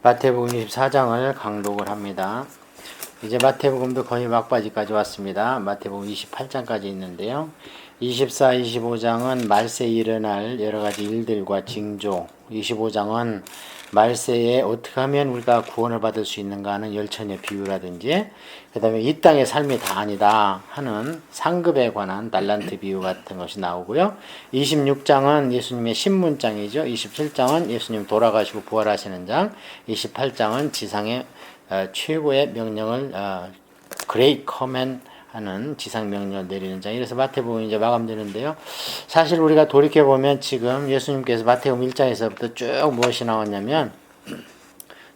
마태복음 24장을 강독을 합니다. 이제 마태복음도 거의 막바지까지 왔습니다. 마태복음 28장까지 있는데요. 24, 25장은 말세에 일어날 여러가지 일들과 징조, 25장은 말세에 어떻게 하면 우리가 구원을 받을 수 있는가 하는 열처녀 비유라든지, 그 다음에 이 땅의 삶이 다 아니다 하는 상급에 관한 달란트 비유 같은 것이 나오고요. 26장은 예수님의 신문장이죠. 27장은 예수님 돌아가시고 부활하시는 장, 28장은 지상의 최고의 명령을 그레이트 커맨 하는 지상 명령을 내리는 장. 이래서 마태복음이 이제 마감되는데요. 사실 우리가 돌이켜 보면 지금 예수님께서 마태복음 1장에서부터 쭉 무엇이 나왔냐면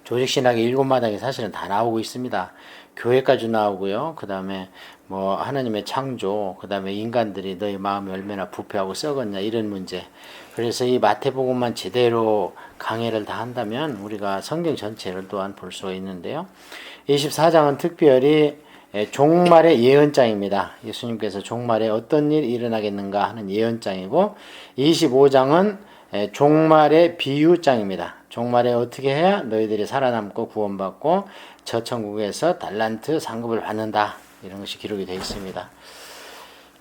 조직 신학의 7마당이 사실은 다 나오고 있습니다. 교회까지 나오고요. 그 다음에 뭐 하나님의 창조, 그 다음에 인간들이 너희 마음이 얼마나 부패하고 썩었냐 이런 문제. 그래서 이 마태복음만 제대로 강해를 다 한다면 우리가 성경 전체를 또한 볼 수가 있는데요. 24장은 특별히 종말의 예언장입니다. 예수님께서 종말에 어떤 일이 일어나겠는가 하는 예언장이고, 25장은 종말의 비유장입니다. 종말에 어떻게 해야 너희들이 살아남고 구원받고 저 천국에서 달란트 상급을 받는다, 이런 것이 기록이 되어 있습니다.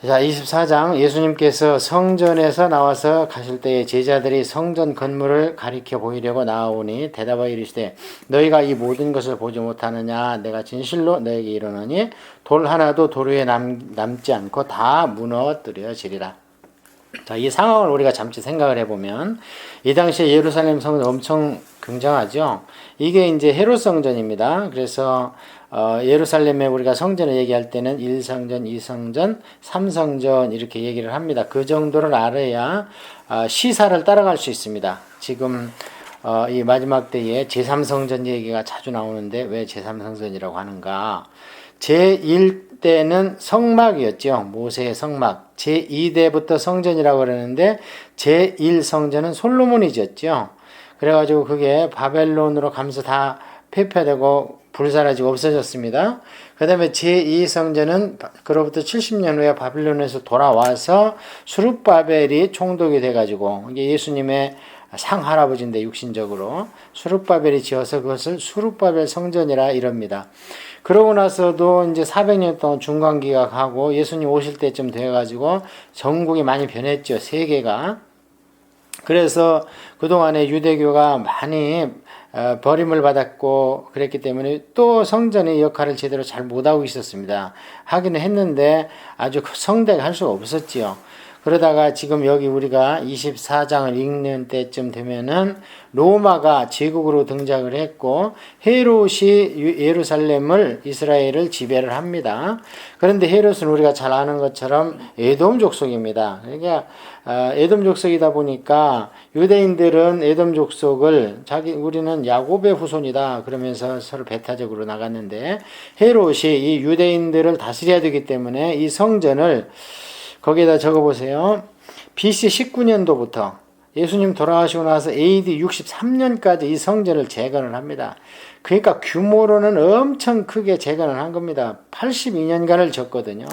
자, 24장 예수님께서 성전에서 나와서 가실 때에 제자들이 성전 건물을 가리켜 보이려고 나오니 대답하여 이르시되 너희가 이 모든 것을 보지 못하느냐. 내가 진실로 너에게 이르노니 돌 하나도 돌 위에 남지 않고 다 무너뜨려지리라. 자, 이 상황을 우리가 잠시 생각을 해보면 이 당시에 예루살렘 성은 엄청 굉장하죠. 이게 이제 헤롯 성전입니다. 그래서 예루살렘에 우리가 성전을 얘기할 때는 1성전, 2성전, 3성전 이렇게 얘기를 합니다. 그 정도를 알아야 시사를 따라갈 수 있습니다. 지금 이 마지막 때에 제3성전 얘기가 자주 나오는데 왜 제3성전이라고 하는가? 제1대는 성막이었죠. 모세의 성막. 제2대부터 성전이라고 그러는데 제1성전은 솔로몬이 지었죠. 그래가지고 그게 바벨론으로 가면서 다 폐폐되고 불사라지고 없어졌습니다. 그 다음에 제2성전은 그로부터 70년 후에 바벨론에서 돌아와서 수룹바벨이 총독이 돼가지고 이게 예수님의 상할아버지인데 육신적으로 수룹바벨이 지어서 그것을 수룹바벨 성전이라 이럽니다. 그러고 나서도 이제 400년 동안 중간기가 가고 예수님 오실 때쯤 돼가지고 전국이 많이 변했죠. 세계가. 그래서 그동안에 유대교가 많이 버림을 받았고 그랬기 때문에 또 성전의 역할을 제대로 잘 못하고 있었습니다. 하기는 했는데 아주 성대가 할 수가 없었지요. 그러다가 지금 여기 우리가 24장을 읽는 때쯤 되면은 로마가 제국으로 등장을 했고 헤롯이 예루살렘을 이스라엘을 지배를 합니다. 그런데 헤롯은 우리가 잘 아는 것처럼 에돔 족속입니다. 그러니까 에돔 족속이다 보니까 유대인들은 에돔 족속을 우리는 야곱의 후손이다 그러면서 서로 배타적으로 나갔는데 헤롯이 이 유대인들을 다스려야 되기 때문에 이 성전을 거기에다 적어보세요. BC 19년도부터 예수님 돌아가시고 나서 AD 63년까지 이 성전을 재건을 합니다. 그러니까 규모로는 엄청 크게 재건을 한 겁니다. 82년간을 졌거든요.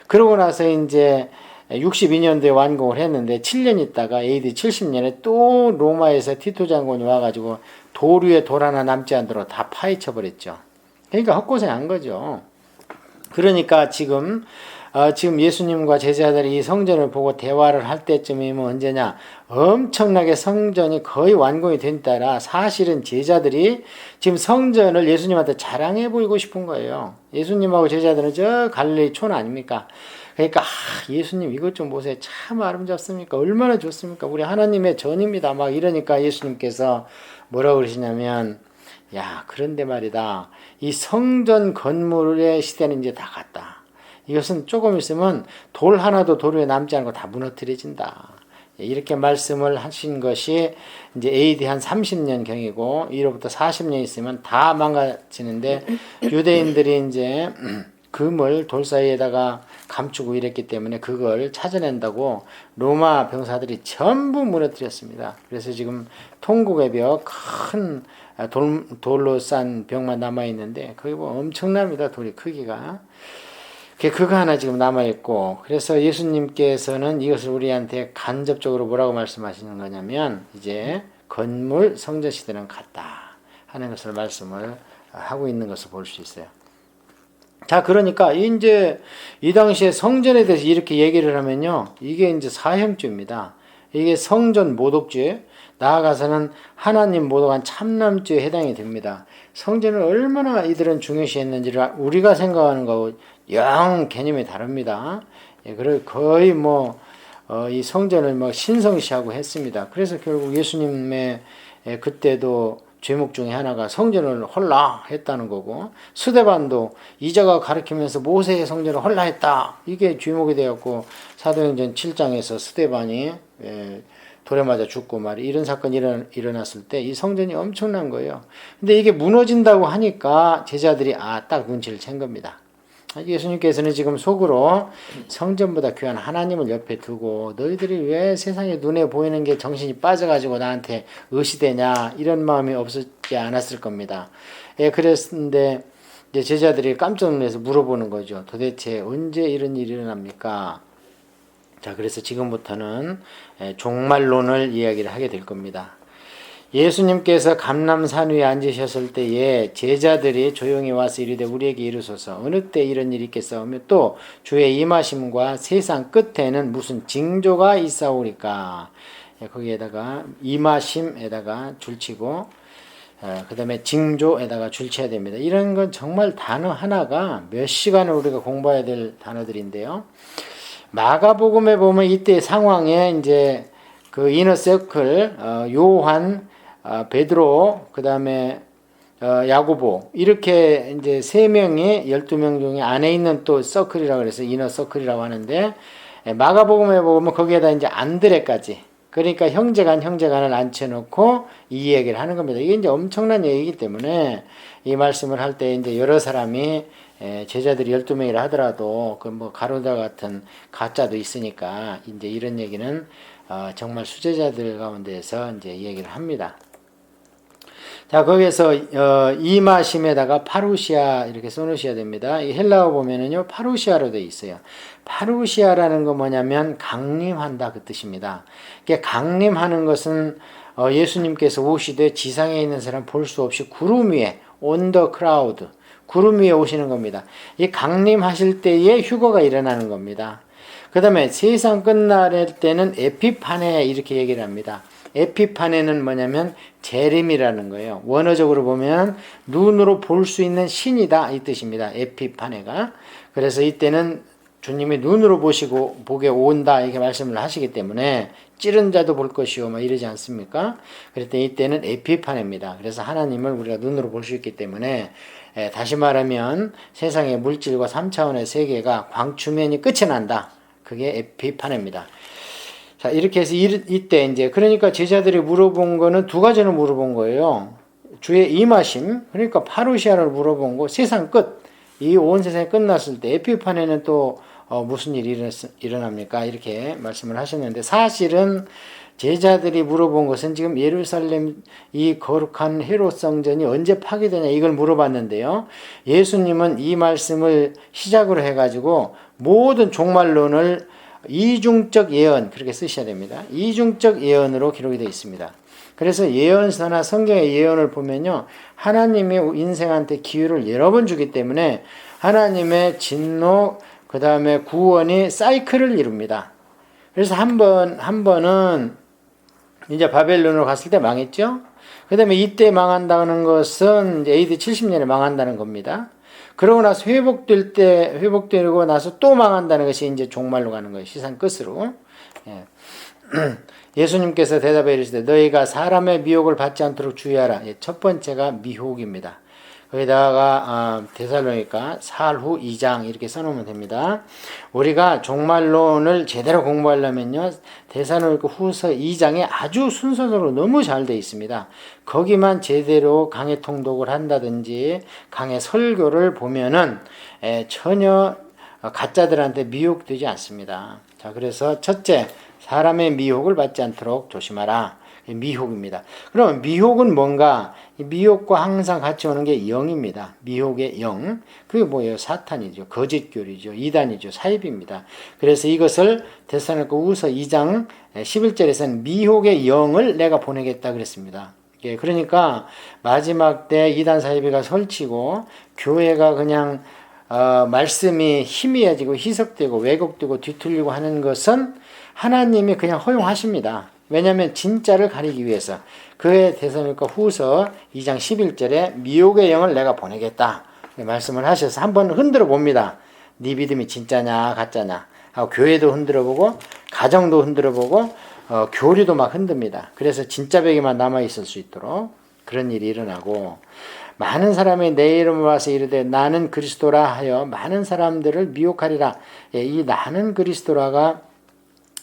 그러고 나서 이제 62년도에 완공을 했는데 7년 있다가 AD 70년에 또 로마에서 티토 장군이 와가지고 돌 위에 돌 하나 남지 않도록 다 파헤쳐 버렸죠. 그러니까 헛고생한 거죠. 그러니까 지금 예수님과 제자들이 이 성전을 보고 대화를 할 때쯤이면 언제냐? 엄청나게 성전이 거의 완공이 된 따라 사실은 제자들이 지금 성전을 예수님한테 자랑해 보이고 싶은 거예요. 예수님하고 제자들은 저 갈릴리 촌 아닙니까? 그러니까 예수님 이것 좀 보세요. 참 아름답습니까? 얼마나 좋습니까? 우리 하나님의 전입니다. 막 이러니까 예수님께서 뭐라고 그러시냐면 야, 그런데 말이다. 이 성전 건물의 시대는 이제 다 갔다. 이것은 조금 있으면 돌 하나도 돌 위에 남지 않고 다 무너뜨려진다. 이렇게 말씀을 하신 것이 이제 AD 한 30년 경이고 이로부터 40년 있으면 다 망가지는데 유대인들이 이제 금을 돌 사이에다가 감추고 이랬기 때문에 그걸 찾아낸다고 로마 병사들이 전부 무너뜨렸습니다. 그래서 지금 통곡의 벽, 큰 돌로 싼 벽만 남아있는데 거기 뭐 엄청납니다. 돌이 크기가. 그거 하나 지금 남아있고, 그래서 예수님께서는 이것을 우리한테 간접적으로 뭐라고 말씀하시는 거냐면, 이제 건물 성전 시대는 갔다 하는 것을 말씀을 하고 있는 것을 볼 수 있어요. 자, 그러니까 이제 이 당시에 성전에 대해서 이렇게 얘기를 하면요, 이게 이제 사형죄입니다. 이게 성전 모독죄, 나아가서는 하나님 모독한 참남죄에 해당이 됩니다. 성전을 얼마나 이들은 중요시했는지를 우리가 생각하는 거하고 영 개념이 다릅니다. 예, 그리고 거의 이 성전을 신성시하고 했습니다. 그래서 결국 예수님의 그때도 죄목 중에 하나가 성전을 헐라 했다는 거고, 스데반도 이자가 가르치면서 모세의 성전을 헐라 했다, 이게 죄목이 되었고, 사도행전 7장에서 스데반이 돌에 맞아 죽고 이런 사건이 일어났을 때 이 성전이 엄청난 거예요. 근데 이게 무너진다고 하니까 제자들이 딱 눈치를 챈 겁니다. 예수님께서는 지금 속으로 성전보다 귀한 하나님을 옆에 두고 너희들이 왜 세상에 눈에 보이는 게 정신이 빠져가지고 나한테 의시되냐, 이런 마음이 없었지 않았을 겁니다. 그랬는데 이제 제자들이 깜짝 놀라서 물어보는 거죠. 도대체 언제 이런 일이 일어납니까? 자, 그래서 지금부터는 종말론을 이야기를 하게 될 겁니다. 예수님께서 감람산 위에 앉으셨을 때에 제자들이 조용히 와서 이르되 우리에게 이르소서 어느 때 이런 일이 있겠사오며 또 주의 임하심과 세상 끝에는 무슨 징조가 있사오리까. 거기에다가 임하심에다가 줄치고 그 다음에 징조에다가 줄쳐야 됩니다. 이런 건 정말 단어 하나가 몇 시간을 우리가 공부해야 될 단어들인데요. 마가복음에 보면 이때 상황에 이제 그 이너서클, 요한, 베드로, 그 다음에 야고보, 이렇게 이제 3명이 12명 중에 안에 있는 또 서클이라고 그래서 이너서클이라고 하는데, 마가복음에 보면 거기에다 이제 안드레까지, 그러니까 형제간을 앉혀놓고 이 얘기를 하는 겁니다. 이게 이제 엄청난 얘기이기 때문에 이 말씀을 할 때 이제 여러 사람이 제자들이 12명이라 하더라도 그 가룟자 같은 가짜도 있으니까 이제 이런 얘기는 정말 수제자들 가운데에서 이제 얘기를 합니다. 자, 거기에서 임하심에다가 파루시아 이렇게 써놓으셔야 됩니다. 이 헬라어 보면은요, 파루시아로 되어 있어요. 파루시아라는 건 뭐냐면 강림한다, 그 뜻입니다. 강림하는 것은 예수님께서 오시되 지상에 있는 사람 볼 수 없이 구름 위에 on the cloud, 구름 위에 오시는 겁니다. 이 강림하실 때에 휴거가 일어나는 겁니다. 그 다음에 세상 끝날 때는 에피파네 이렇게 얘기를 합니다. 에피파네는 뭐냐면 재림이라는 거예요. 원어적으로 보면 눈으로 볼 수 있는 신이다, 이 뜻입니다. 에피파네가. 그래서 이때는 주님이 눈으로 보게 온다, 이렇게 말씀을 하시기 때문에 찌른 자도 볼 것이요 이러지 않습니까? 그럴 때 이때는 에피파네입니다. 그래서 하나님을 우리가 눈으로 볼 수 있기 때문에 다시 말하면 세상의 물질과 3차원의 세계가 광추면이 끝이 난다. 그게 에피파네입니다. 자, 이렇게 해서 이때 이제 그러니까 제자들이 물어본 거는 두 가지를 물어본 거예요. 주의 임하심, 그러니까 파루시아를 물어본 거, 세상 끝, 이 온 세상이 끝났을 때 에피파네는 또 무슨 일이 일어납니까? 이렇게 말씀을 하셨는데, 사실은 제자들이 물어본 것은 지금 예루살렘 이 거룩한 헤롯 성전이 언제 파괴되냐, 이걸 물어봤는데요. 예수님은 이 말씀을 시작으로 해가지고 모든 종말론을 이중적 예언, 그렇게 쓰셔야 됩니다. 이중적 예언으로 기록이 되어 있습니다. 그래서 예언서나 성경의 예언을 보면요, 하나님이 인생한테 기회를 여러 번 주기 때문에 하나님의 진노, 그 다음에 구원이 사이클을 이룹니다. 그래서 한 번은 이제 바벨론으로 갔을 때 망했죠. 그 다음에 이때 망한다는 것은 이제 AD 70년에 망한다는 겁니다. 그러고 나서 회복되고 나서 또 망한다는 것이 이제 종말로 가는 거예요. 시상 끝으로. 예. 예수님께서 대답해 이르시되 너희가 사람의 미혹을 받지 않도록 주의하라. 예, 첫 번째가 미혹입니다. 거기다가 데살로니가 사후 2장 이렇게 써놓으면 됩니다. 우리가 종말론을 제대로 공부하려면요, 데살로니가 후서 2장에 아주 순서대로 너무 잘 돼 있습니다. 거기만 제대로 강해 통독을 한다든지 강해 설교를 보면은 전혀 가짜들한테 미혹되지 않습니다. 자, 그래서 첫째, 사람의 미혹을 받지 않도록 조심하라. 미혹입니다. 그럼 미혹은 뭔가? 미혹과 항상 같이 오는 게 영입니다. 미혹의 영. 그게 뭐예요? 사탄이죠. 거짓교리죠. 이단이죠. 사입입니다. 그래서 이것을 데살로니가 후서 2장 11절에서는 미혹의 영을 내가 보내겠다 그랬습니다. 예, 그러니까 마지막 때 이단 사이비가 설치고 교회가 그냥 말씀이 희미해지고 희석되고 왜곡되고 뒤틀리고 하는 것은 하나님이 그냥 허용하십니다. 왜냐하면 진짜를 가리기 위해서. 그에 대해서니까 후서 2장 11절에 미혹의 영을 내가 보내겠다 말씀을 하셔서 한번 흔들어 봅니다. 네 믿음이 진짜냐 가짜냐 하고 교회도 흔들어 보고 가정도 흔들어 보고 교리도 막 흔듭니다. 그래서 진짜 벽에만 남아 있을 수 있도록 그런 일이 일어나고, 많은 사람이 내 이름을 와서 이르되 나는 그리스도라 하여 많은 사람들을 미혹하리라. 예, 이 나는 그리스도라가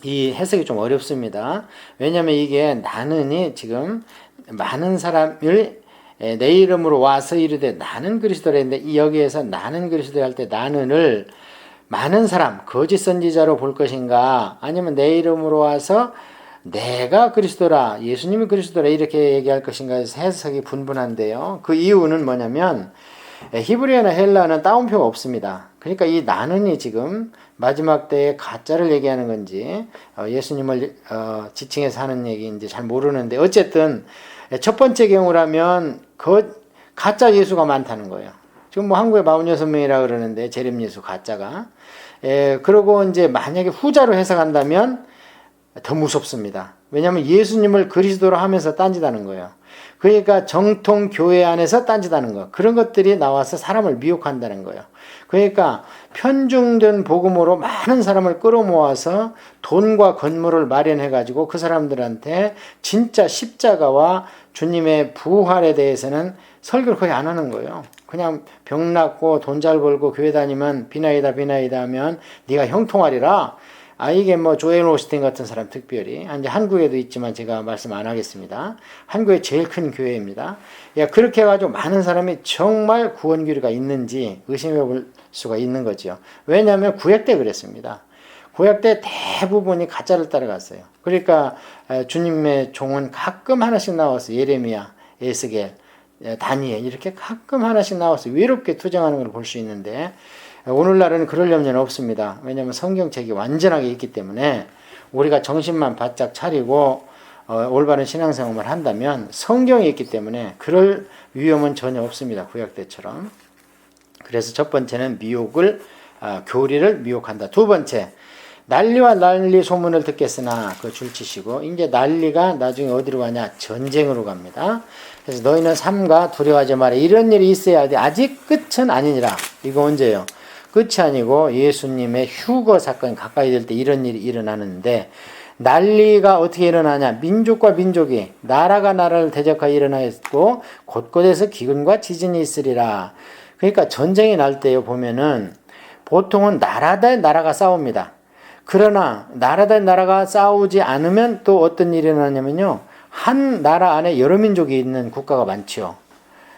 이 해석이 좀 어렵습니다. 왜냐하면 이게 나는이 지금 많은 사람을 내 이름으로 와서 이르되 나는 그리스도라 했는데, 여기에서 나는 그리스도 할 때 나는을 많은 사람 거짓 선지자로 볼 것인가, 아니면 내 이름으로 와서 내가 그리스도라, 예수님이 그리스도라 이렇게 얘기할 것인가 해서 해석이 분분한데요. 그 이유는 뭐냐면 히브리어나 헬라어는 따옴표가 없습니다. 그러니까 이 나는이 지금 마지막 때에 가짜를 얘기하는 건지 예수님을 지칭해서 하는 얘기인지 잘 모르는데, 어쨌든 첫 번째 경우라면 가짜 예수가 많다는 거예요. 지금 뭐 한국에 46명이라 그러는데 재림 예수 가짜가. 그리고 이제 만약에 후자로 해석한다면 더 무섭습니다. 왜냐하면 예수님을 그리스도로 하면서 딴짓하는 거예요. 그러니까 정통 교회 안에서 딴짓하는 거, 그런 것들이 나와서 사람을 미혹한다는 거예요. 그러니까 편중된 복음으로 많은 사람을 끌어모아서 돈과 건물을 마련해가지고 그 사람들한테 진짜 십자가와 주님의 부활에 대해서는 설교를 거의 안 하는 거예요. 그냥 병 낫고 돈 잘 벌고 교회 다니면 비나이다 하면 네가 형통하리라. 이게 뭐 조엘 오스틴 같은 사람 특별히, 이제 한국에도 있지만 제가 말씀 안 하겠습니다. 한국의 제일 큰 교회입니다. 그렇게 해가지고 많은 사람이 정말 구원교리가 있는지 의심해 볼 수가 있는 거죠. 왜냐하면 구약 때 그랬습니다. 구약 때 대부분이 가짜를 따라갔어요. 그러니까 주님의 종은 가끔 하나씩 나와서 예레미야, 에스겔, 다니엘 이렇게 가끔 하나씩 나와서 외롭게 투정하는 걸 볼 수 있는데, 오늘날은 그럴 염려는 없습니다. 왜냐하면 성경책이 완전하게 있기 때문에 우리가 정신만 바짝 차리고 올바른 신앙생활을 한다면 성경이 있기 때문에 그럴 위험은 전혀 없습니다. 구약 때처럼. 그래서 첫 번째는 교리를 미혹한다. 두 번째, 난리와 난리 소문을 듣겠으나 그 줄치시고, 이제 난리가 나중에 어디로 가냐? 전쟁으로 갑니다. 그래서 너희는 삼가 두려워하지 마라. 이런 일이 있어야 돼. 아직 끝은 아니니라. 이거 언제예요? 끝이 아니고 예수님의 휴거 사건이 가까이 될 때 이런 일이 일어나는데, 난리가 어떻게 일어나냐? 민족과 민족이, 나라가 나라를 대적하여 일어나고 곳곳에서 기근과 지진이 있으리라. 그러니까 전쟁이 날 때요 보면은 보통은 나라 대 나라가 싸웁니다. 그러나 나라 대 나라가 싸우지 않으면 또 어떤 일이 일어나냐면요, 한 나라 안에 여러 민족이 있는 국가가 많죠.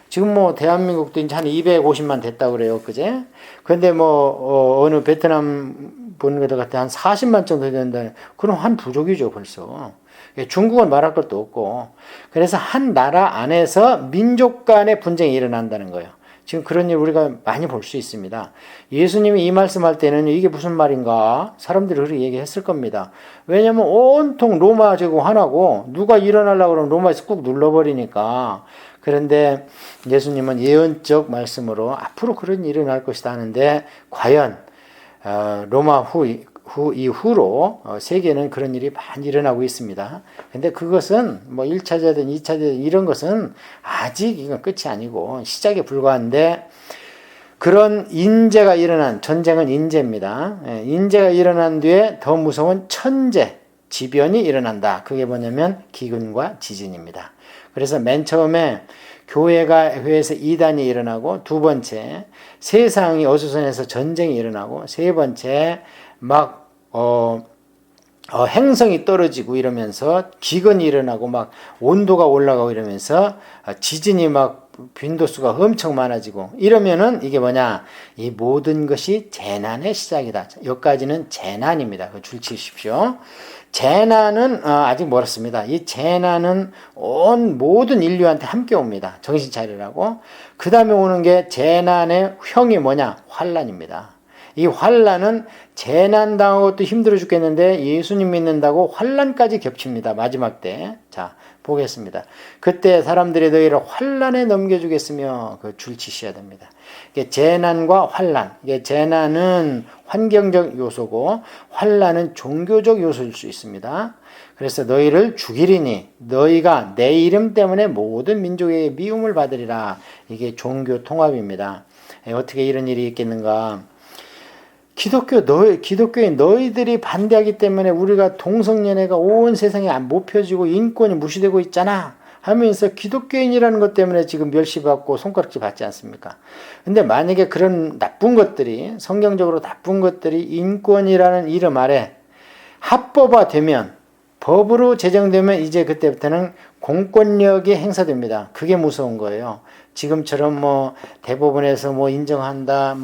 지금 뭐 대한민국도 이제 한 250만 됐다고 그래요, 그제? 근데 뭐 어느 베트남 분 같은 한 40만 정도 된다. 그럼 한 부족이죠, 벌써. 중국은 말할 것도 없고. 그래서 한 나라 안에서 민족 간의 분쟁이 일어난다는 거예요. 지금 그런 일 우리가 많이 볼 수 있습니다. 예수님이 이 말씀할 때는 이게 무슨 말인가? 사람들이 그렇게 얘기했을 겁니다. 왜냐하면 온통 로마 제국 하나고 누가 일어나려고 그러면 로마에서 꾹 눌러버리니까. 그런데 예수님은 예언적 말씀으로 앞으로 그런 일이 일어날 것이다 하는데, 과연 로마 이후로 세계는 그런 일이 많이 일어나고 있습니다. 근데 그것은 뭐 1차제든 2차제든 이런 것은 아직 이건 끝이 아니고 시작에 불과한데, 그런 인재가 일어난, 전쟁은 인재입니다. 인재가 일어난 뒤에 더 무서운 천재, 지변이 일어난다. 그게 뭐냐면 기근과 지진입니다. 그래서 맨 처음에 교회에서 이단이 일어나고, 두 번째 세상이 어수선해서 전쟁이 일어나고, 세 번째 막 행성이 떨어지고 이러면서 기근이 일어나고 막 온도가 올라가고 이러면서 지진이 막 빈도수가 엄청 많아지고 이러면은 이게 뭐냐? 이 모든 것이 재난의 시작이다. 여기까지는 재난입니다. 줄 치십시오. 재난은 아직 멀었습니다. 이 재난은 온 모든 인류한테 함께 옵니다. 정신 차리라고. 그 다음에 오는 게 재난의 형이 뭐냐? 환란입니다. 이 환란은 재난 당한 것도 힘들어 죽겠는데 예수님 믿는다고 환란까지 겹칩니다. 마지막 때. 자, 보겠습니다. 그때 사람들이 너희를 환난에 넘겨주겠으며 그 줄치셔야 됩니다. 이게 재난과 환난, 이게 재난은 환경적 요소고 환난은 종교적 요소일 수 있습니다. 그래서 너희를 죽이리니 너희가 내 이름 때문에 모든 민족의 미움을 받으리라. 이게 종교 통합입니다. 어떻게 이런 일이 있겠는가? 기독교인 너희들이 반대하기 때문에 우리가 동성연애가 온 세상에 못 펴지고 인권이 무시되고 있잖아 하면서 기독교인이라는 것 때문에 지금 멸시받고 손가락질 받지 않습니까? 근데 만약에 그런 나쁜 것들이, 성경적으로 나쁜 것들이 인권이라는 이름 아래 합법화되면, 법으로 제정되면 이제 그때부터는 공권력이 행사됩니다. 그게 무서운 거예요. 지금처럼 뭐 대법원에서 뭐 인정한다,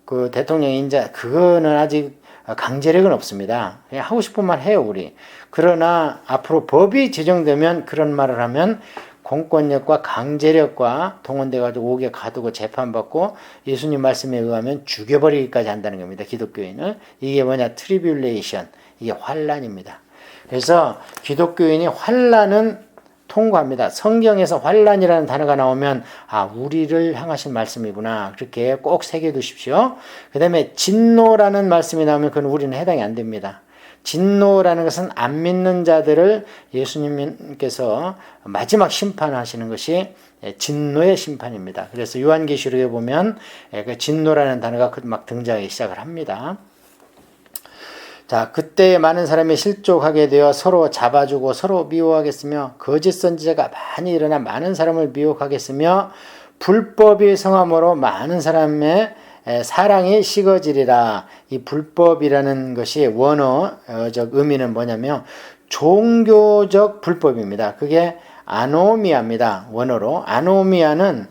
그 대통령 인자, 그거는 아직 강제력은 없습니다. 그냥 하고 싶은 말 해요, 우리. 그러나 앞으로 법이 제정되면 그런 말을 하면 공권력과 강제력과 동원돼가지고 옥에 가두고 재판받고 예수님 말씀에 의하면 죽여버리기까지 한다는 겁니다. 기독교인을. 이게 뭐냐? 트리뷸레이션. 이게 환난입니다. 그래서 기독교인이 환난은 통과합니다. 성경에서 환난이라는 단어가 나오면 우리를 향하신 말씀이구나. 그렇게 꼭 새겨두십시오. 그 다음에 진노라는 말씀이 나오면 그건 우리는 해당이 안 됩니다. 진노라는 것은 안 믿는 자들을 예수님께서 마지막 심판하시는 것이 진노의 심판입니다. 그래서 요한계시록에 보면 그 진노라는 단어가 막 등장하기 시작을 합니다. 자, 그때 많은 사람이 실족하게 되어 서로 잡아주고 서로 미워하겠으며 거짓 선지자가 많이 일어나 많은 사람을 미혹하겠으며 불법이 성함으로 많은 사람의 사랑이 식어지리라. 이 불법이라는 것이 원어적 의미는 뭐냐면 종교적 불법입니다. 그게 아노미아입니다. 원어로. 아노미아는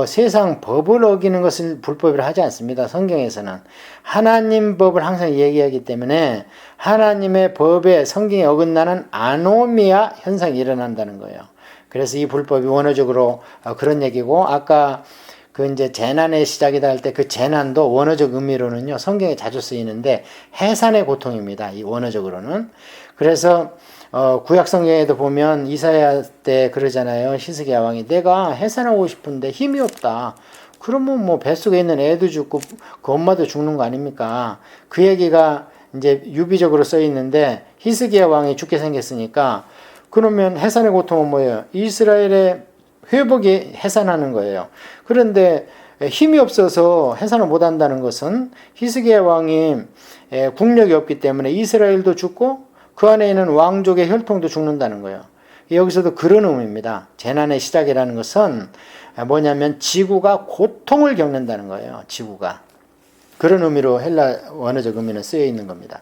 세상 법을 어기는 것을 불법이라 하지 않습니다. 성경에서는 하나님 법을 항상 얘기하기 때문에 하나님의 법에 성경에 어긋나는 아노미아 현상이 일어난다는 거예요. 그래서 이 불법이 원어적으로 그런 얘기고, 아까 이제 재난의 시작이다 할 때 그 재난도 원어적 의미로는요, 성경에 자주 쓰이는데 해산의 고통입니다. 이 원어적으로는. 그래서 구약 성경에도 보면 이사야 때 그러잖아요. 히스기야 왕이 내가 해산하고 싶은데 힘이 없다. 그러면 뱃속에 있는 애도 죽고 그 엄마도 죽는 거 아닙니까? 그 얘기가 이제 유비적으로 써 있는데 히스기야 왕이 죽게 생겼으니까 그러면 해산의 고통은 뭐예요? 이스라엘의 회복이 해산하는 거예요. 그런데 힘이 없어서 해산을 못 한다는 것은 히스기야 왕이 국력이 없기 때문에 이스라엘도 죽고 그 안에 있는 왕족의 혈통도 죽는다는 거예요. 여기서도 그런 의미입니다. 재난의 시작이라는 것은 뭐냐면 지구가 고통을 겪는다는 거예요. 지구가. 그런 의미로 헬라 원어적 의미는 쓰여 있는 겁니다.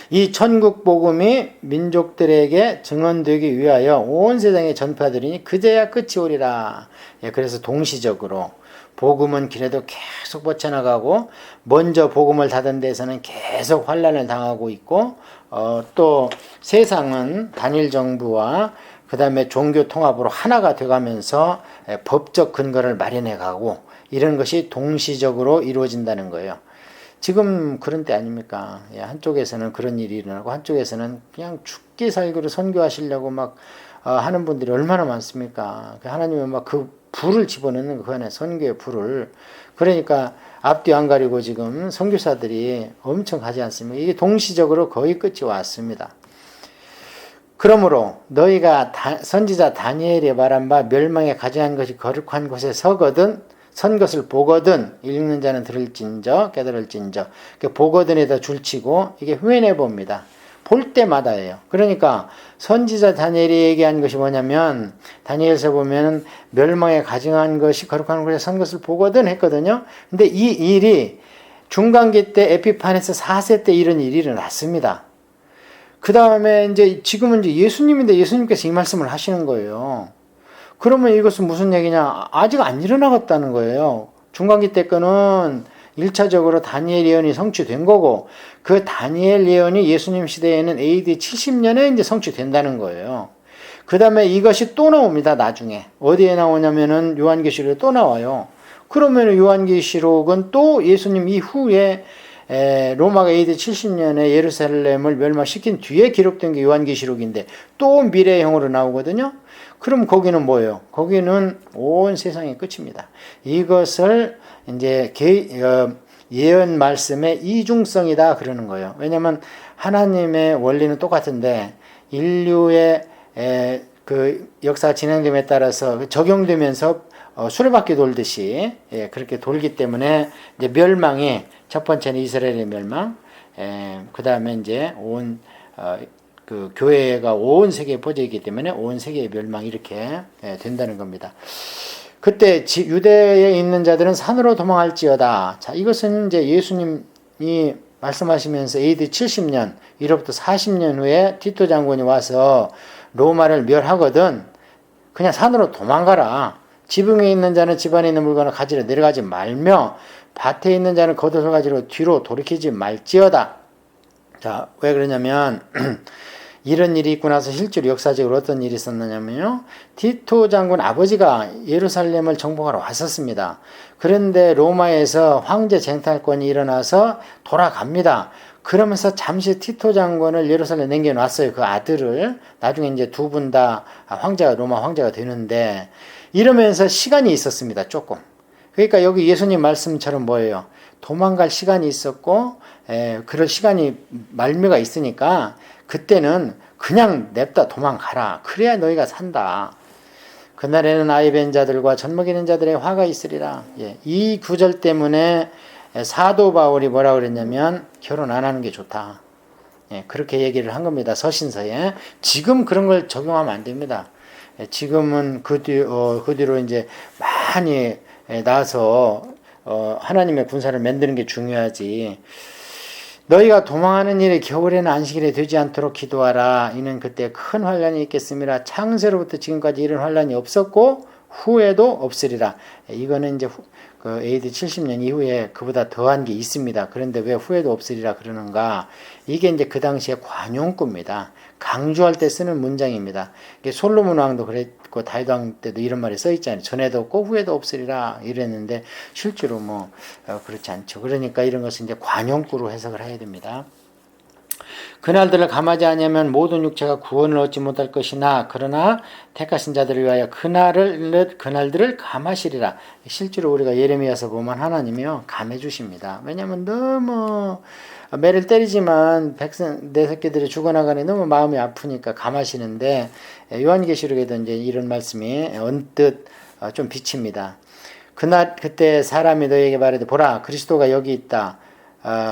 이 천국 복음이 민족들에게 증언되기 위하여 온 세상에 전파되리니 그제야 끝이 오리라. 그래서 동시적으로 복음은 길에도 계속 뻗쳐나가고 먼저 복음을 닫은 데서는 계속 환난을 당하고 있고 또 세상은 단일 정부와 그 다음에 종교 통합으로 하나가 돼가면서 법적 근거를 마련해가고 이런 것이 동시적으로 이루어진다는 거예요. 지금 그런 때 아닙니까? 한쪽에서는 그런 일이 일어나고 한쪽에서는 그냥 죽기 살기로 선교하시려고 막 하는 분들이 얼마나 많습니까? 하나님은 막 그 불을 집어넣는 그 안에 선교의 불을. 그러니까 앞뒤 안 가리고 지금 선교사들이 엄청 가지 않습니까? 이게 동시적으로 거의 끝이 왔습니다. 그러므로 너희가 선지자 다니엘이 말한 바 멸망에 가증한 것이 거룩한 곳에 선 것을 보거든 읽는 자는 들을진저 깨달을진저. 보거든에다 줄치고 이게 후회해 봅니다. 볼 때마다예요. 그러니까 선지자 다니엘이 얘기한 것이 뭐냐면 다니엘서 보면 멸망에 가증한 것이 거룩한 곳에 선 것을 보거든 했거든요. 근데 이 일이 중간기 때 에피파네스 4세 때 이런 일이 일어났습니다. 그 다음에 지금은 예수님인데 예수님께서 이 말씀을 하시는 거예요. 그러면 이것은 무슨 얘기냐? 아직 안 일어나갔다는 거예요. 중간기 때 거는 1차적으로 다니엘 예언이 성취된 거고, 그 다니엘 예언이 예수님 시대에는 AD 70년에 이제 성취된다는 거예요. 그 다음에 이것이 또 나옵니다, 나중에. 어디에 나오냐면은 요한계시록에 또 나와요. 그러면 요한계시록은 또 예수님 이후에 로마가 AD 70년에 예루살렘을 멸망시킨 뒤에 기록된 게 요한계시록인데 또 미래형으로 나오거든요. 그럼 거기는 뭐예요? 거기는 온 세상의 끝입니다. 이것을 이제 예언 말씀의 이중성이다 그러는 거예요. 왜냐하면 하나님의 원리는 똑같은데 인류의 그 역사가 진행됨에 따라서 적용되면서 수레바퀴 돌듯이 그렇게 돌기 때문에 이제 멸망이 첫 번째는 이스라엘의 멸망, 그 다음에 이제 그 교회가 온 세계에 퍼져 있기 때문에 온 세계의 멸망 이렇게 된다는 겁니다. 그때 유대에 있는 자들은 산으로 도망할지어다. 자, 이것은 이제 예수님이 말씀하시면서 AD 70년, 이로부터 40년 후에 티토 장군이 와서 로마를 멸하거든 그냥 산으로 도망가라. 지붕에 있는 자는 집안에 있는 물건을 가지러 내려가지 말며 밭에 있는 자는 겉옷을 가지러 뒤로 돌이키지 말지어다. 자, 왜 그러냐면 이런 일이 있고 나서 실제로 역사적으로 어떤 일이 있었느냐면요. 티토 장군 아버지가 예루살렘을 정복하러 왔었습니다. 그런데 로마에서 황제 쟁탈권이 일어나서 돌아갑니다. 그러면서 잠시 티토 장군을 예루살렘에 남겨놨어요. 그 아들을. 나중에 이제 두 분 다 로마 황제가 되는데 이러면서 시간이 있었습니다. 조금. 그러니까 여기 예수님 말씀처럼 뭐예요? 도망갈 시간이 있었고 그럴 시간이 말미가 있으니까 그때는 그냥 냅다 도망가라. 그래야 너희가 산다. 그날에는 아이 벤 자들과 젖먹이는 자들의 화가 있으리라. 이 구절 때문에 사도 바울이 뭐라 그랬냐면 결혼 안 하는 게 좋다. 그렇게 얘기를 한 겁니다. 서신서에. 지금 그런 걸 적용하면 안 됩니다. 지금은 그 뒤로 이제 많이 나서 하나님의 군사를 만드는 게 중요하지. 너희가 도망하는 일이 겨울에는 안식일에 되지 않도록 기도하라. 이는 그때 큰 환란이 있겠습니다. 창세로부터 지금까지 이런 환란이 없었고 후에도 없으리라. 이거는 이제 그 AD 70년 이후에 그보다 더한 게 있습니다. 그런데 왜 후에도 없으리라 그러는가? 이게 이제 그 당시에 관용구입니다. 강조할 때 쓰는 문장입니다. 이게 솔로몬 왕도 그랬고 다윗 왕 때도 이런 말이 써 있잖아요. 전에도 없고 후에도 없으리라 이랬는데 실제로 그렇지 않죠. 그러니까 이런 것은 이제 관용구로 해석을 해야 됩니다. 그날들을 감하지 아니하면 모든 육체가 구원을 얻지 못할 것이나 그러나 택하신 자들을 위하여 그날들을 감하시리라. 실제로 우리가 예레미야서 보면 하나님이요 감해 주십니다. 왜냐하면 너무 매를 때리지만 내 새끼들이 죽어나가니 너무 마음이 아프니까 감하시는데 요한계시록에도 이제 이런 말씀이 언뜻 좀 비칩니다. 그때 사람이 너에게 말하되 보라 그리스도가 여기 있다.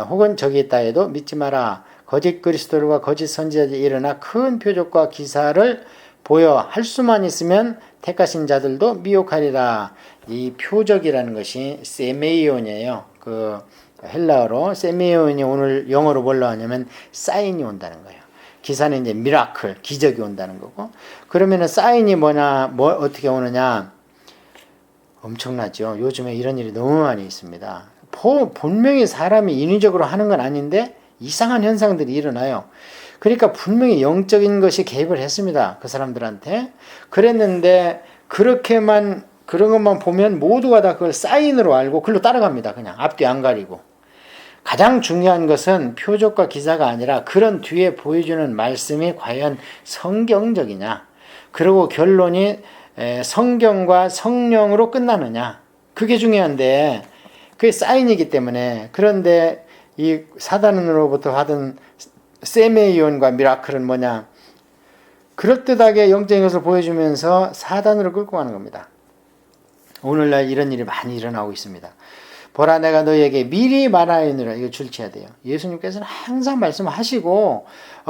혹은 저기 있다 해도 믿지 마라. 거짓 그리스도들과 거짓 선지자들이 일어나 큰 표적과 기사를 보여 할 수만 있으면 택하신 자들도 미혹하리라. 이 표적이라는 것이 세메이온이에요. 그 헬라어로 세메이온이 오늘 영어로 뭘로 하냐면 사인이 온다는 거예요. 기사는 이제 미라클, 기적이 온다는 거고. 그러면은 사인이 어떻게 오느냐? 엄청나죠. 요즘에 이런 일이 너무 많이 있습니다. 분명히 사람이 인위적으로 하는 건 아닌데 이상한 현상들이 일어나요. 그러니까 분명히 영적인 것이 개입을 했습니다. 그 사람들한테. 그랬는데 그런 것만 보면 모두가 다 그걸 사인으로 알고 그걸로 따라갑니다. 그냥 앞뒤 안 가리고. 가장 중요한 것은 표적과 기사가 아니라 그런 뒤에 보여주는 말씀이 과연 성경적이냐. 그리고 결론이 성경과 성령으로 끝나느냐. 그게 중요한데 그게 사인이기 때문에. 그런데 이 사단으로부터 받은 세메이온과 미라클은 뭐냐? 그럴듯하게 영적인 것을 보여주면서 사단으로 끌고 가는 겁니다. 오늘날 이런 일이 많이 일어나고 있습니다. 보라 내가 너희에게 미리 말하노라. 이거 줄쳐야 돼요. 예수님께서는 항상 말씀하시고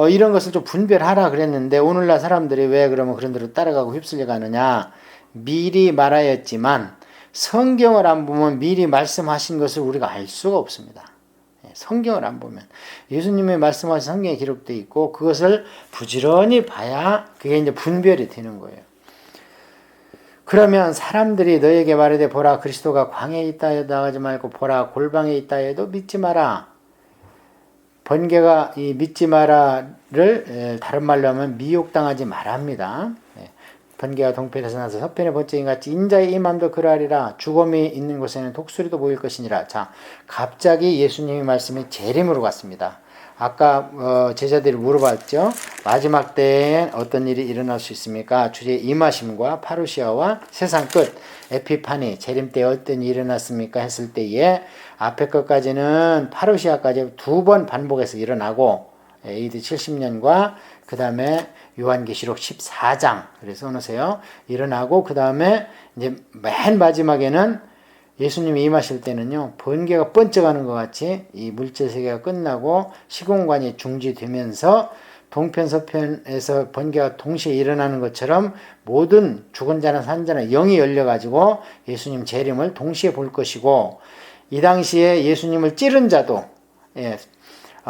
이런 것을 좀 분별하라 그랬는데 오늘날 사람들이 왜 그러면 그런 대로 따라가고 휩쓸려 가느냐? 미리 말하였지만 성경을 안 보면 미리 말씀하신 것을 우리가 알 수가 없습니다. 성경을 안 보면 예수님의 말씀하신 성경에 기록되어 있고 그것을 부지런히 봐야 그게 이제 분별이 되는 거예요. 그러면 사람들이 너에게 말하되 보라 그리스도가 광야에 있다 해도 나가지 말고 보라 골방에 있다 해도 믿지 마라. 번개가 이 믿지 마라를 다른 말로 하면 미혹당하지 말합니다. 번개가 동편에서 나서 서편의 번쩍임 같이 인자의 임함도 그러하리라. 죽음이 있는 곳에는 독수리도 보일 것이니라. 자, 갑자기 예수님이 말씀이 재림으로 갔습니다. 아까 제자들이 물어봤죠. 마지막 때엔 어떤 일이 일어날 수 있습니까? 주의 임하심과 파루시아와 세상 끝 에피파니 재림 때 어떤 일이 일어났습니까? 했을 때에 앞에 것까지는 파루시아까지 두 번 반복해서 일어나고 AD 70년과 그 다음에 요한계시록 14장 그래서 놓으세요. 일어나고 그 다음에 이제 맨 마지막에는 예수님이 임하실 때는요, 번개가 번쩍하는 것 같이 이 물질 세계가 끝나고 시공간이 중지되면서 동편 서편에서 번개가 동시에 일어나는 것처럼 모든 죽은 자나 산 자나 영이 열려가지고 예수님 재림을 동시에 볼 것이고, 이 당시에 예수님을 찌른 자도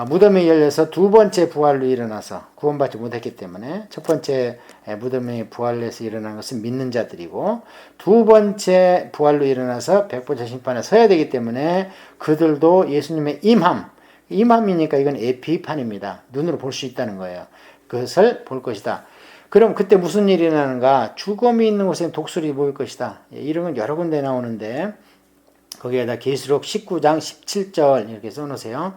무덤이 열려서 두 번째 부활로 일어나서 구원받지 못했기 때문에 첫 번째 무덤이 부활해서 일어난 것은 믿는 자들이고, 두 번째 부활로 일어나서 백보자 심판에 서야 되기 때문에 그들도 예수님의 임함이니까 이건 에피판입니다. 눈으로 볼 수 있다는 거예요. 그것을 볼 것이다. 그럼 그때 무슨 일이 일어나는가? 죽음이 있는 곳에는 독수리 보일 것이다. 이런 건 여러 군데 나오는데 거기에다 계시록 19장 17절 이렇게 써놓으세요.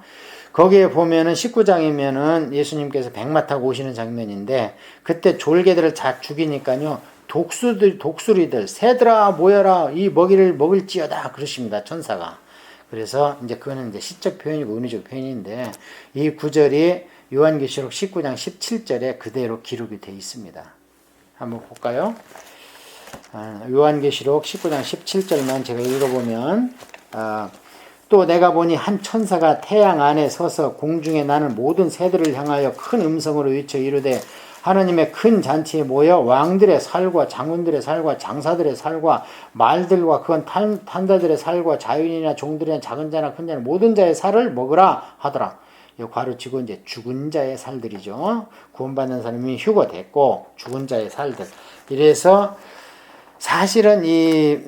거기에 보면은 19장이면은 예수님께서 백마 타고 오시는 장면인데, 그때 졸개들을 다 죽이니까요, 독수리들, 새들아 모여라, 이 먹이를 먹을지어다 그러십니다, 천사가. 그래서 이제 그거는 이제 시적 표현이고 은유적 표현인데, 이 구절이 요한계시록 19장 17절에 그대로 기록이 되어 있습니다. 한번 볼까요? 요한계시록 19장 17절만 제가 읽어보면, 또 내가 보니 한 천사가 태양 안에 서서 공중에 나는 모든 새들을 향하여 큰 음성으로 외쳐 이르되, 하나님의 큰 잔치에 모여 왕들의 살과 장군들의 살과 장사들의 살과 말들과 그건 탄자들의 살과 자유인이나 종들이나 작은 자나 큰 자나 모든 자의 살을 먹으라 하더라. 괄호치고 이제 죽은 자의 살들이죠. 구원받는 사람이 휴거됐고 죽은 자의 살들. 이래서 사실은 이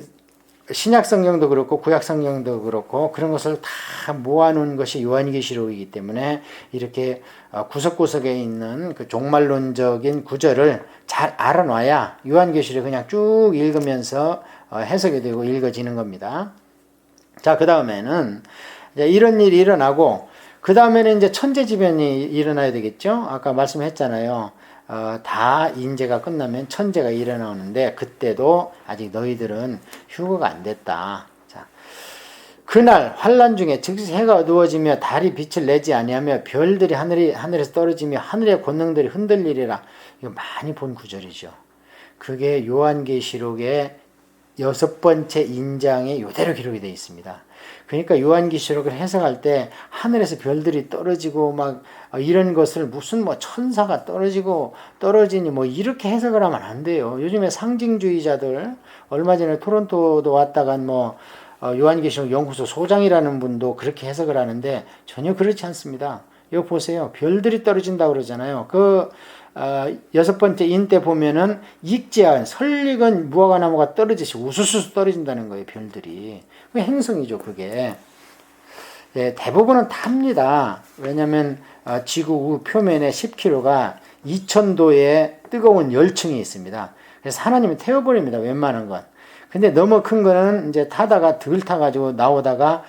신약 성경도 그렇고 구약 성경도 그렇고 그런 것을 다 모아놓은 것이 요한계시록이기 때문에 이렇게 구석구석에 있는 그 종말론적인 구절을 잘 알아놔야 요한계시록 그냥 쭉 읽으면서 해석이 되고 읽어지는 겁니다. 자, 그 다음에는 이런 일이 일어나고 그 다음에는 이제 천재지변이 일어나야 되겠죠. 아까 말씀했잖아요. 다 인재가 끝나면 천재가 일어나는데 그때도 아직 너희들은 휴거가 안 됐다. 자, 그날 환란 중에 즉시 해가 어두워지며 달이 빛을 내지 아니하며 별들이 하늘에서 떨어지며 하늘의 권능들이 흔들리리라. 이거 많이 본 구절이죠. 그게 요한계시록의 6번째 인장에 이대로 기록이 되어 있습니다. 그러니까 요한계시록을 해석할 때 하늘에서 별들이 떨어지고 막 이런 것을 무슨 뭐 천사가 떨어지니 뭐 이렇게 해석을 하면 안 돼요. 요즘에 상징주의자들, 얼마 전에 토론토도 왔다간 뭐 요한계시록 연구소 소장이라는 분도 그렇게 해석을 하는데 전혀 그렇지 않습니다. 이거 보세요. 별들이 떨어진다고 그러잖아요. 그 6번째 인 때 보면은 익지한 설익은 무화과나무가 떨어지시 우수수 떨어진다는 거예요. 별들이. 그게 행성이죠. 그게. 네, 대부분은 탑니다. 왜냐하면 지구 표면에 10km가 2000도의 뜨거운 열층이 있습니다. 그래서 하나님이 태워버립니다. 웬만한 건. 근데 너무 큰 거는 이제 타다가 덜 타가지고 나오다가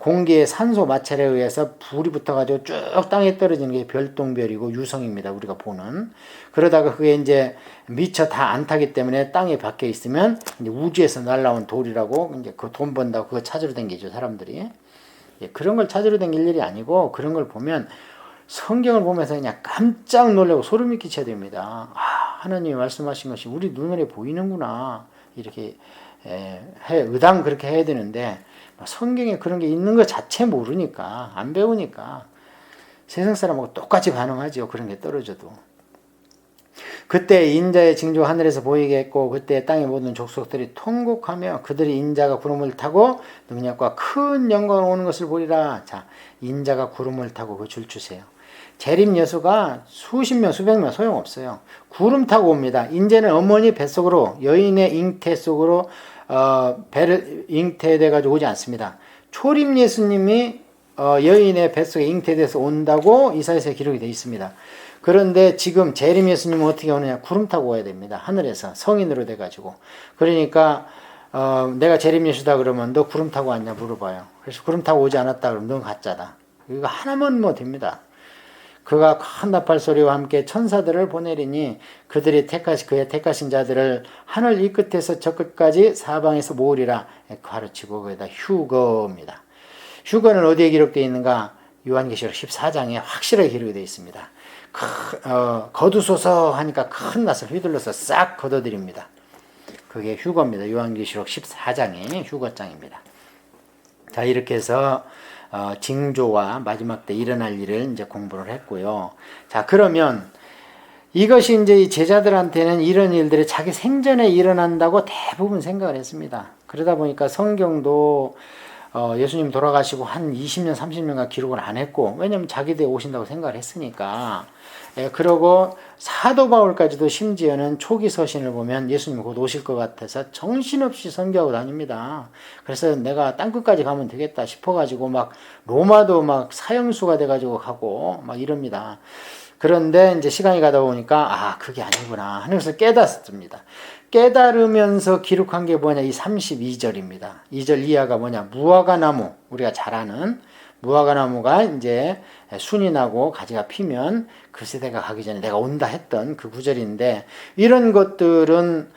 공기의 산소 마찰에 의해서 불이 붙어가지고 쭉 땅에 떨어지는 게 별똥별이고 유성입니다. 우리가 보는. 그러다가 그게 이제 미처 다 안 타기 때문에 땅에 박혀 있으면 이제 우주에서 날라온 돌이라고 이제 그 돈 번다고 그거 찾으러 다니죠, 사람들이. 예, 그런 걸 찾으러 다닐 일이 아니고 그런 걸 보면 성경을 보면서 그냥 깜짝 놀라고 소름이 끼쳐야 됩니다. 하나님이 말씀하신 것이 우리 눈에 보이는구나. 이렇게 의당 그렇게 해야 되는데 성경에 그런 게 있는 것 자체 모르니까, 안 배우니까 세상 사람하고 똑같이 반응하죠. 그런 게 떨어져도. 그때 인자의 징조 하늘에서 보이게 했고 그때 땅의 모든 족속들이 통곡하며 그들이 인자가 구름을 타고 능력과 큰 영광을 오는 것을 보리라. 자, 인자가 구름을 타고 그 줄 주세요. 재림 여수가 수십 명 수백 명 소용없어요. 구름 타고 옵니다. 인제는 어머니 뱃속으로 여인의 잉태 속으로 배를 잉태돼 가지고 오지 않습니다. 초림 예수님이 여인의 뱃속에 잉태돼서 온다고 이사야서에 기록이 되어 있습니다. 그런데 지금 재림 예수님은 어떻게 오느냐? 구름 타고 와야 됩니다. 하늘에서 성인으로 돼가지고. 그러니까 내가 재림 예수다 그러면 너 구름 타고 왔냐 물어봐요. 그래서 구름 타고 오지 않았다 그러면 넌 가짜다. 이거 하나만 뭐 됩니다. 그가 큰 나팔 소리와 함께 천사들을 보내리니 그들이 그의 택하신 자들을 하늘 이 끝에서 저 끝까지 사방에서 모으리라 가르치고 거기다 휴거입니다. 휴거는 어디에 기록되어 있는가? 요한계시록 14장에 확실하게 기록이 되어 있습니다. 거두소서 하니까 큰 낫을 휘둘러서 싹 걷어들입니다. 그게 휴거입니다. 요한계시록 14장이 휴거장입니다. 자, 이렇게 해서 징조와 마지막 때 일어날 일을 이제 공부를 했고요. 자, 그러면 이것이 이제 이 제자들한테는 이런 일들이 자기 생전에 일어난다고 대부분 생각을 했습니다. 그러다 보니까 성경도 예수님 돌아가시고 한 20년, 30년간 기록을 안 했고, 왜냐면 자기들이 오신다고 생각을 했으니까. 그러고 사도 바울까지도 심지어는 초기 서신을 보면 예수님 곧 오실 것 같아서 정신없이 선교하고 다닙니다. 그래서 내가 땅끝까지 가면 되겠다 싶어가지고 막 로마도 막 사형수가 돼가지고 가고 막 이럽니다. 그런데 이제 시간이 가다 보니까 그게 아니구나 하는 것을 깨닫습니다. 깨달으면서 기록한 게 뭐냐, 이 32절입니다. 2절 이하가 뭐냐, 무화과나무, 우리가 잘 아는 무화과나무가 이제 순이 나고 가지가 피면 그 세대가 가기 전에 내가 온다 했던 그 구절인데, 이런 것들은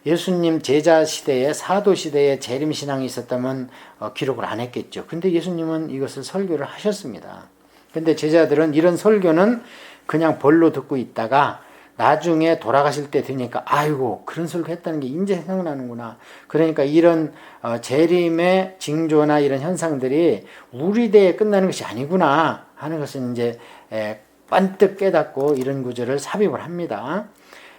예수님 제자 시대에, 사도 시대에 재림신앙이 있었다면 기록을 안 했겠죠. 근데 예수님은 이것을 설교를 하셨습니다. 근데 제자들은 이런 설교는 그냥 벌로 듣고 있다가 나중에 돌아가실 때 되니까 아이고 그런 설교 했다는 게 이제 생각나는구나. 그러니까 이런 재림의 징조나 이런 현상들이 우리 대에 끝나는 것이 아니구나 하는 것을 이제 반뜩 깨닫고 이런 구절을 삽입을 합니다.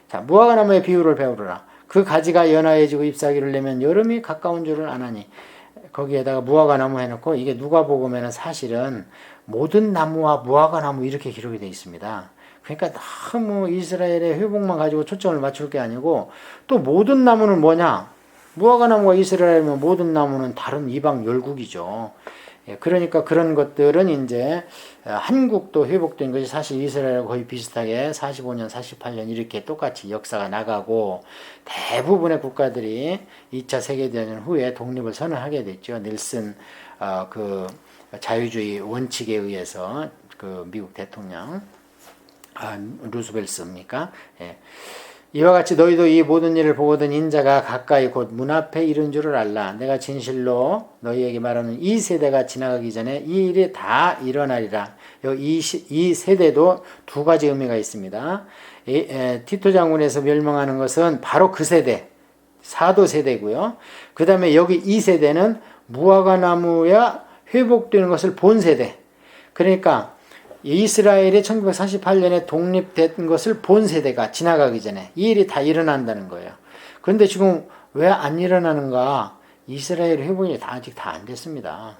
자, 무화과나무의 비유를 배우르라. 그 가지가 연하해지고 잎사귀를 내면 여름이 가까운 줄을 아나니. 거기에다가 무화과나무 해놓고, 이게 누가복음에는 사실은 모든 나무와 무화과나무 이렇게 기록이 되어 있습니다. 그러니까 너무 이스라엘의 회복만 가지고 초점을 맞출 게 아니고, 또 모든 나무는 뭐냐? 무화과나무가 이스라엘이면 모든 나무는 다른 이방 열국이죠. 그러니까 그런 것들은 이제 한국도 회복된 것이 사실 이스라엘과 거의 비슷하게 45년, 48년 이렇게 똑같이 역사가 나가고, 대부분의 국가들이 2차 세계대전 후에 독립을 선언하게 됐죠. 닐슨 그 자유주의 원칙에 의해서 그 미국 대통령 루스벨트입니까? 예. 이와 같이 너희도 이 모든 일을 보거든 인자가 가까이 곧 문 앞에 이른 줄을 알라. 내가 진실로 너희에게 말하는 이 세대가 지나가기 전에 이 일이 다 일어나리라. 이 세대도 두 가지 의미가 있습니다. 티토 장군에서 멸망하는 것은 바로 그 세대, 사도 세대고요. 그 다음에 여기 이 세대는 무화과나무야 회복되는 것을 본 세대. 그러니까 이스라엘이 1948년에 독립된 것을 본 세대가 지나가기 전에 이 일이 다 일어난다는 거예요. 그런데 지금 왜 안 일어나는가? 이스라엘 회복이 아직 다 안 됐습니다.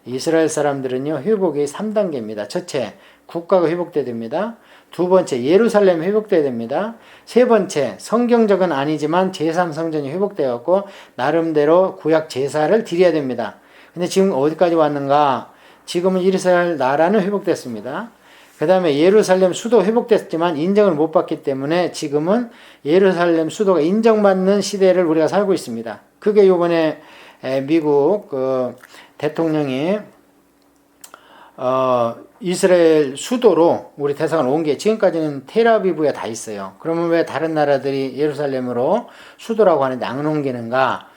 이스라엘 사람들은요, 회복이 3단계입니다. 첫째, 국가가 회복돼야 됩니다. 두 번째, 예루살렘 회복돼야 됩니다. 세 번째, 성경적은 아니지만 제3성전이 회복되었고 나름대로 구약 제사를 드려야 됩니다. 근데 지금 어디까지 왔는가? 지금은 이스라엘 나라는 회복됐습니다. 그 다음에 예루살렘 수도 회복됐지만 인정을 못 받기 때문에 지금은 예루살렘 수도가 인정받는 시대를 우리가 살고 있습니다. 그게 요번에 미국 대통령이 이스라엘 수도로 우리 대사관 온 게 지금까지는 텔아비브에 다 있어요. 그러면 왜 다른 나라들이 예루살렘으로 수도라고 하는데 안 옮기는가?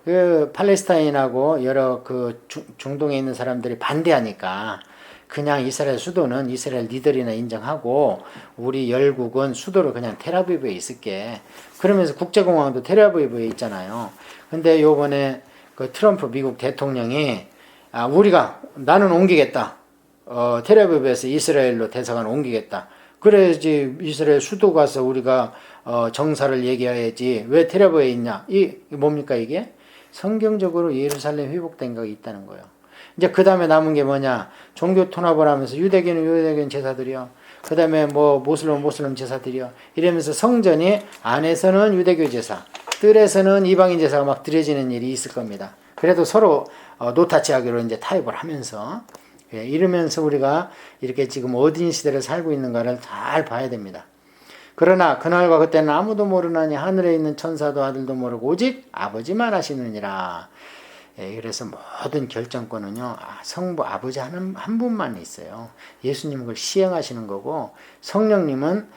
그 팔레스타인하고 여러 그 중동에 있는 사람들이 반대하니까 그냥 이스라엘 수도는 이스라엘 니들이나 인정하고 우리 열국은 수도를 그냥 텔아비브에 있을게. 그러면서 국제공항도 텔아비브에 있잖아요. 근데 요번에 그 트럼프 미국 대통령이 나는 옮기겠다. 텔아비브에서 이스라엘로 대사관 옮기겠다. 그래야지 이스라엘 수도 가서 우리가 정사를 얘기해야지. 왜 텔아비브에 있냐? 뭡니까 이게? 성경적으로 예루살렘 회복된 것이 있다는 거예요. 이제 그 다음에 남은 게 뭐냐? 종교 통합을 하면서 유대교는 유대교 제사드려. 그 다음에 모슬렘 제사드려. 이러면서 성전이 안에서는 유대교 제사, 뜰에서는 이방인 제사가 막 드려지는 일이 있을 겁니다. 그래도 서로 노타치하기로 이제 타협을 하면서 이러면서 우리가 이렇게 지금 어딘 시대를 살고 있는가를 잘 봐야 됩니다. 그러나 그날과 그때는 아무도 모르나니 하늘에 있는 천사도 아들도 모르고 오직 아버지만 아시느니라. 그래서 모든 결정권은요, 성부 아버지 한 분만 있어요. 예수님은 그걸 시행하시는 거고, 성령님은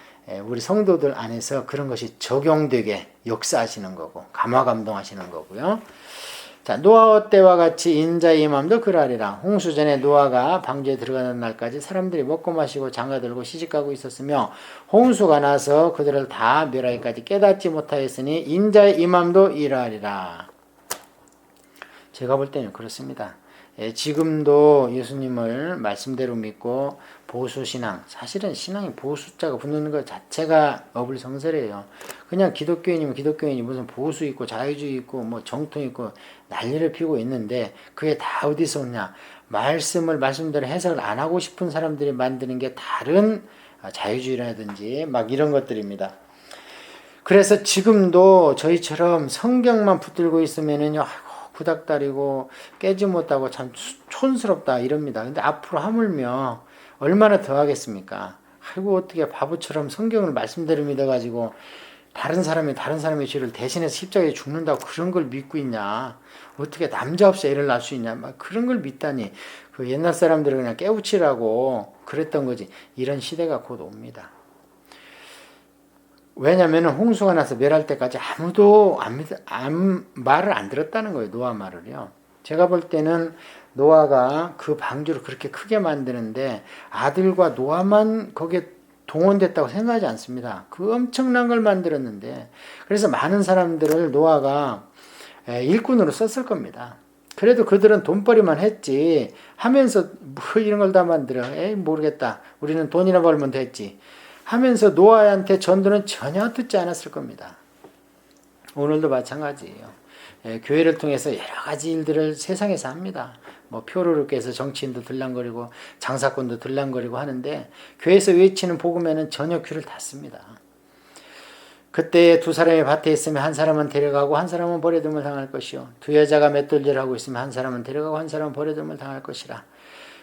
우리 성도들 안에서 그런 것이 적용되게 역사하시는 거고, 감화감동하시는 거고요. 자, 노아 때와 같이 인자의 임함도 그러하리라. 홍수 전에 노아가 방주에 들어가는 날까지 사람들이 먹고 마시고 장가들고 시집가고 있었으며, 홍수가 나서 그들을 다 멸하기까지 깨닫지 못하였으니 인자의 임함도 이러하리라. 제가 볼 때는 그렇습니다. 지금도 예수님을 말씀대로 믿고 보수신앙, 사실은 신앙이 보수자가 붙는 것 자체가 어불성설이에요. 그냥 기독교인이면 기독교인이 무슨 보수 있고 자유주의 있고 뭐 정통 있고 난리를 피우고 있는데, 그게 다 어디서 오냐? 말씀대로 해석을 안 하고 싶은 사람들이 만드는 게 다른 자유주의라든지 막 이런 것들입니다. 그래서 지금도 저희처럼 성경만 붙들고 있으면은요, 구닥다리고 깨지 못하고 참 촌스럽다 이럽니다. 근데 앞으로 하물며 얼마나 더 하겠습니까? 아이고, 어떻게 바보처럼 성경을 말씀대로 믿어가지고 다른 사람의 죄를 대신해서 십자가에 죽는다고 그런 걸 믿고 있냐? 어떻게 남자 없이 애를 낳을 수 있냐? 막 그런 걸 믿다니. 그 옛날 사람들은 그냥 깨우치라고 그랬던 거지. 이런 시대가 곧 옵니다. 왜냐면 홍수가 나서 멸할 때까지 아무도 말을 안 들었다는 거예요. 노아 말을요. 제가 볼 때는 노아가 그 방주를 그렇게 크게 만드는데 아들과 노아만 거기에 동원됐다고 생각하지 않습니다. 그 엄청난 걸 만들었는데, 그래서 많은 사람들을 노아가 일꾼으로 썼을 겁니다. 그래도 그들은 돈벌이만 했지 하면서 뭐 이런 걸 다 만들어. 모르겠다. 우리는 돈이나 벌면 됐지 하면서 노아한테 전도는 전혀 듣지 않았을 겁니다. 오늘도 마찬가지예요. 교회를 통해서 여러 가지 일들을 세상에서 합니다. 뭐 표를 깨서 정치인도 들랑거리고 장사꾼도 들랑거리고 하는데, 교회에서 외치는 복음에는 전혀 귀를 닫습니다. 그때 두 사람이 밭에 있으면 한 사람은 데려가고 한 사람은 버려둠을 당할 것이요, 두 여자가 맷돌질을 하고 있으면 한 사람은 데려가고 한 사람은 버려둠을 당할 것이라.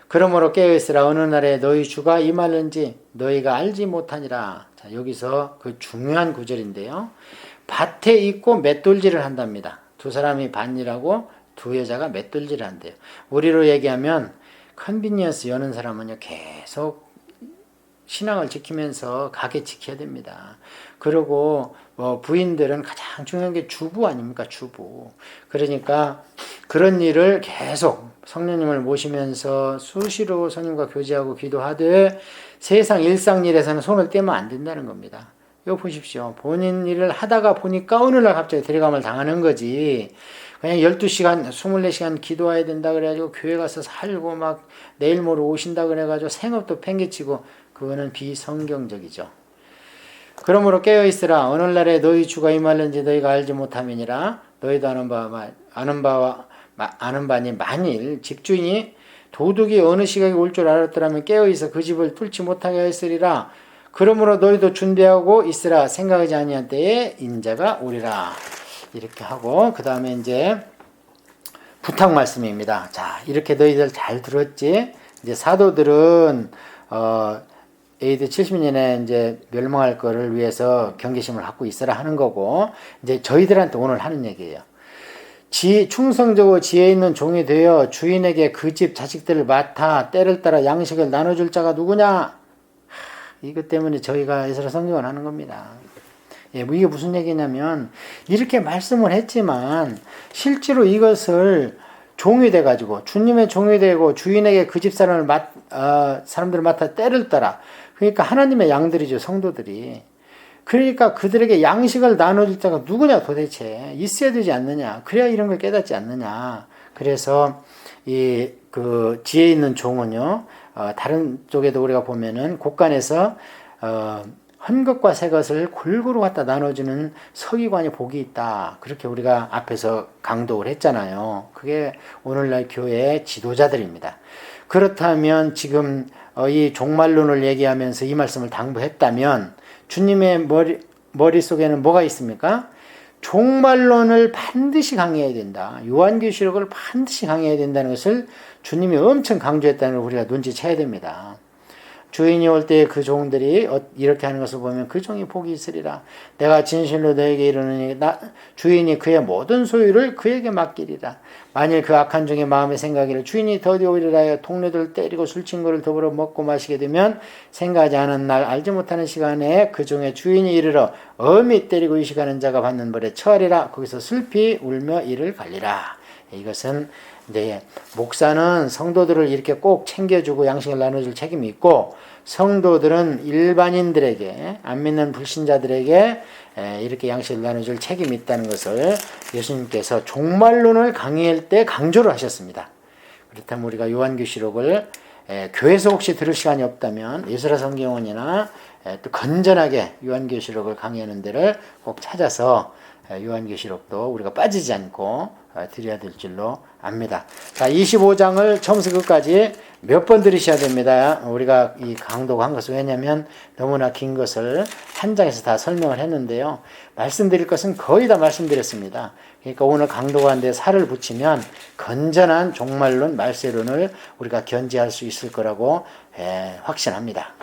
그러므로 깨어있으라. 어느 날에 너희 주가 임하는지 너희가 알지 못하니라. 자, 여기서 그 중요한 구절인데요. 밭에 있고 맷돌질을 한답니다. 두 사람이 밭일하고 두 여자가 맷돌질을 한대요. 우리로 얘기하면 컨비니언스 여는 사람은요, 계속 신앙을 지키면서 가게 지켜야 됩니다. 그리고 부인들은 가장 중요한 게 주부 아닙니까? 주부. 그러니까 그런 일을 계속 성령님을 모시면서 수시로 성령과 교제하고 기도하되 세상 일상 일에서는 손을 떼면 안 된다는 겁니다. 이거 보십시오. 본인 일을 하다가 보니까 어느 날 갑자기 데려감을 당하는 거지. 그냥 12시간, 24시간 기도해야 된다 그래가지고 교회 가서 살고 막 내일 모레 오신다 그래가지고 생업도 팽개치고, 그거는 비성경적이죠. 그러므로 깨어있으라. 오늘날에 너희 주가 임하는지 너희가 알지 못함이니라. 너희도 아는 바니 만일 집주인이 도둑이 어느 시각에 올 줄 알았더라면 깨어있어 그 집을 뚫지 못하게 했으리라. 그러므로 너희도 준비하고 있으라. 생각하지 아니한 때에 인자가 오리라. 이렇게 하고 그 다음에 이제 부탁 말씀입니다. 자, 이렇게 너희들 잘 들었지? 이제 사도들은 AD 70년에 이제 멸망할 거를 위해서 경계심을 갖고 있어라 하는 거고, 이제 저희들한테 오늘 하는 얘기예요. 충성적으로 지혜 있는 종이 되어 주인에게 그 집 자식들을 맡아 때를 따라 양식을 나눠줄 자가 누구냐? 이것 때문에 저희가 에스라 성경을 하는 겁니다. 이게 무슨 얘기냐면, 이렇게 말씀을 했지만 실제로 이것을 종이 돼가지고 주님의 종이 되고 주인에게 그 집 사람들을 맡아 때를 따라, 그러니까 하나님의 양들이죠, 성도들이. 그러니까 그들에게 양식을 나눠줄 자가 누구냐 도대체 있어야 되지 않느냐. 그래야 이런 걸 깨닫지 않느냐. 그래서 그 지혜 있는 종은요, 다른 쪽에도 우리가 보면은 곳간에서 한 것과 새 것을 골고루 갖다 나눠주는 서기관이 복이 있다. 그렇게 우리가 앞에서 강독을 했잖아요. 그게 오늘날 교회의 지도자들입니다. 그렇다면 지금 이 종말론을 얘기하면서 이 말씀을 당부했다면 주님의 머릿속에는 뭐가 있습니까? 종말론을 반드시 강해해야 된다. 요한계시록을 반드시 강해해야 된다는 것을 주님이 엄청 강조했다는 걸 우리가 눈치채야 됩니다. 주인이 올 때 그 종들이 이렇게 하는 것을 보면 그 종이 복이 있으리라. 내가 진실로 너에게 이르노니 주인이 그의 모든 소유를 그에게 맡기리라. 만일 그 악한 종의 마음에 생각이를 주인이 더디 오리라 하여 동료들 때리고 술 친구를 더불어 먹고 마시게 되면 생각하지 않은 날 알지 못하는 시간에 그 종의 주인이 이르러 엄히 때리고 의식하는 자가 받는 벌에 처하리라. 거기서 슬피 울며 이를 갈리라. 이것은 이제 목사는 성도들을 이렇게 꼭 챙겨주고 양식을 나눠줄 책임이 있고, 성도들은 일반인들에게, 안 믿는 불신자들에게 이렇게 양식을 나눠줄 책임이 있다는 것을 예수님께서 종말론을 강의할 때 강조를 하셨습니다. 그렇다면 우리가 요한계시록을 교회에서 혹시 들을 시간이 없다면 예수라 성경원이나 또 건전하게 요한계시록을 강의하는 데를 꼭 찾아서 요한계시록도 우리가 빠지지 않고 드려야 될 줄로 압니다. 자, 25장을 처음부터 끝까지 몇 번 들으셔야 됩니다. 우리가 이 강독 한 것은 왜냐하면 너무나 긴 것을 한 장에서 다 설명을 했는데요. 말씀드릴 것은 거의 다 말씀드렸습니다. 그러니까 오늘 강독한 데 살을 붙이면 건전한 종말론 말세론을 우리가 견지할 수 있을 거라고 확신합니다.